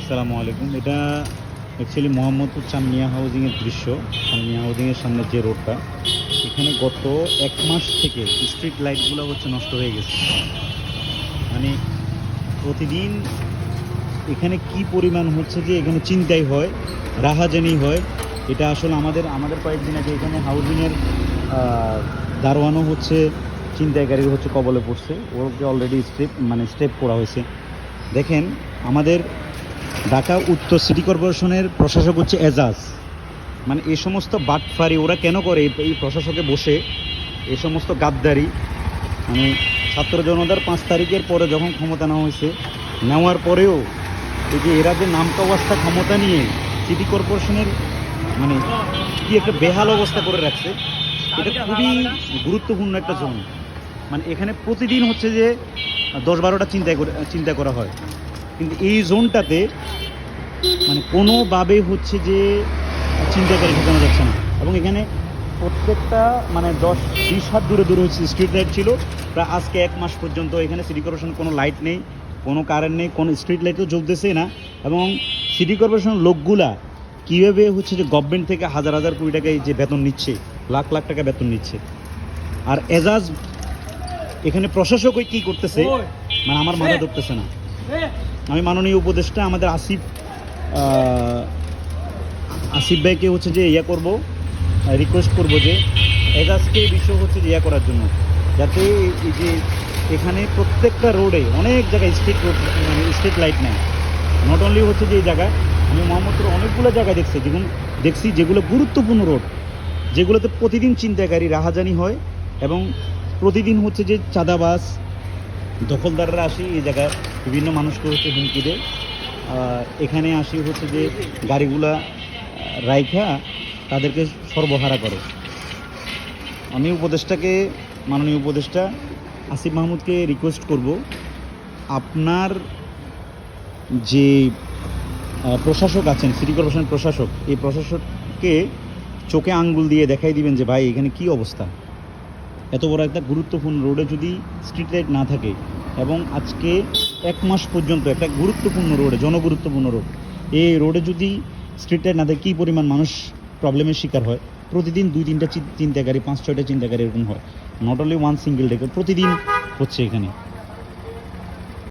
আসসালামু আলাইকুম। এটা অ্যাকচুয়ালি মোহাম্মদপুর চানমিয়া হাউজিংয়ের দৃশ্য। চানমিয়া হাউজিংয়ের সামনে যে রোডটা, এখানে গত 1 মাস থেকে স্ট্রিট লাইটগুলো হচ্ছে নষ্ট হয়ে গেছে। মানে প্রতিদিন এখানে কি পরিমাণ হচ্ছে যে এখানে চিন্তাই হয়, রাহাজানি হয়। এটা আসলে আমাদের কয়েকদিন আগে এখানে হাউজিংয়ের দারোয়ানও হচ্ছে ছিনতাইকারীর হচ্ছে কবলে পড়ছে। ওকে অলরেডি স্টেপ করা হয়েছে। দেখেন, আমাদের ঢাকা উত্তর সিটি কর্পোরেশনের প্রশাসক হচ্ছে এজাজ। মানে এই সমস্ত বাটফারি ওরা কেন করে? এই প্রশাসকে বসে এই সমস্ত গাদ্দারি, মানে ছাত্র জনতার 5 তারিখের পরে যখন ক্ষমতা নেওয়া হয়েছে, নেওয়ার পরেও এই যে এরা যে নামকা অবস্থা ক্ষমতা নিয়ে সিটি কর্পোরেশনের মানে কি একটা বেহাল অবস্থা করে রাখছে, এটা খুবই গুরুত্বপূর্ণ একটা জোন। মানে এখানে প্রতিদিন হচ্ছে যে 10-12টা চিন্তা করা হয়, কিন্তু এই জোনটাতে মানে কোনোভাবে হচ্ছে যে চিন্তাকারী ঢোকানো যাচ্ছে না। এবং এখানে প্রত্যেকটা মানে 10-20 হাত দূরে হচ্ছে স্ট্রিট লাইট ছিল। প্রায় আজকে 1 মাস পর্যন্ত এখানে সিটি কর্পোরেশন কোনো লাইট নেই, কোনো কারেন্ট নেই, কোনো স্ট্রিট লাইটও জ্বলতেছে না। এবং সিটি কর্পোরেশনের লোকগুলা কীভাবে হচ্ছে যে গভর্নমেন্ট থেকে হাজার কোটি টাকায় যে বেতন নিচ্ছে, লাখ টাকা বেতন নিচ্ছে। আর এজাজ এখানে প্রশাসক ওই কী করতেছে, মানে আমার মাথা ধরতেছে না। আমি মাননীয় উপদেষ্টা আমাদের আসিফ ভাইকে হচ্ছে যে রিকোয়েস্ট করবো যে এজাজকে এই বিষয় হচ্ছে যে করার জন্য, যাতে এই যে এখানে প্রত্যেকটা রোডে অনেক জায়গায় স্ট্রিট লাইট নেয়। নট অনলি হচ্ছে যে এই জায়গায়, আমি মোহাম্মদপুর অনেকগুলো জায়গায় দেখছি যেগুলো গুরুত্বপূর্ণ রোড, যেগুলোতে প্রতিদিন ছিনতাইকারী রাহাজানি হয় এবং প্রতিদিন হচ্ছে যে চাঁদাবাজ দখলদাররা আসি এই জায়গায় বিভিন্ন মানুষকে হচ্ছে হুমকি দেয়। এখানে আসি হচ্ছে যে গাড়িগুলা রাইখা তাদেরকে সর্বহারা করে। আমি মাননীয় উপদেষ্টা আসিফ মাহমুদকে রিকোয়েস্ট করব, আপনার যে প্রশাসক আছেন, সিটি কর্পোরেশনের প্রশাসক, এই প্রশাসককে চোখে আঙ্গুল দিয়ে দেখাই দিবেন যে ভাই এখানে কি অবস্থা। এত বড় একটা গুরুত্বপূর্ণ রোডে যদি স্ট্রিট লাইট না থাকে, এবং আজকে 1 মাস পর্যন্ত একটা গুরুত্বপূর্ণ রোডে, জনগুরুত্বপূর্ণ রোড, এই রোডে যদি স্ট্রিট লাইট না থাকে, কী পরিমাণ মানুষ প্রবলেমের শিকার হয়। প্রতিদিন 2-3টা চিন্তাকারী, 5-6টা চিন্তাকারী এরকম হয়। Not only one single day, প্রতিদিন হচ্ছে এখানে।